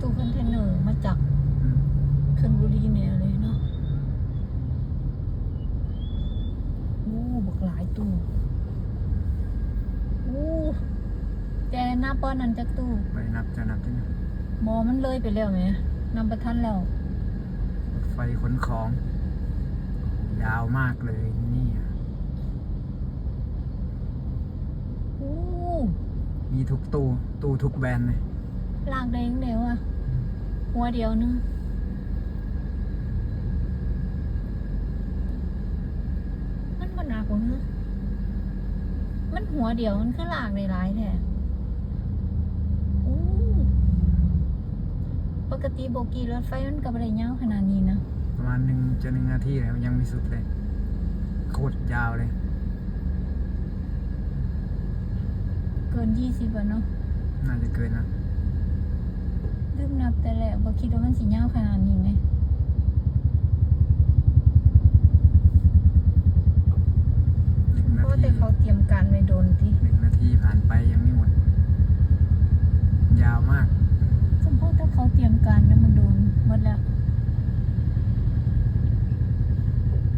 ตู้คอนเทนเนอร์มาจากอืมชลบุรีเนี่ยเลยเนาะโอ้บักหลายตู้โอ้แต่นับป้อนนั้นจากตู้ ไปนับจะนับที่นี่ หมอมันเลยไปแล้วไหมนำประทันแล้ว รถไฟขนของ ยาวมากเลยนี่อะ โอ้ มีทุกตู้ทุกแบรนด์เลย ลากแดงเดียวอะหัวเดียวนึงมันบ่หนักกว่าเนอะมันหัวเดียวมันคือลากได้หลายแท้โอ้ปกติโบกี้รถไฟมันก็บ่ได้ยาวขนาดนี้นะ ประมาณ1 นาทีแล้วยังไม่สุดเลยโคตรยาวเลย เกิน20อะเนาะ น่าจะเกินนะ ลืมนับแต่แหละบ่คิดว่ามันสิยาวขนาดนี้ไหม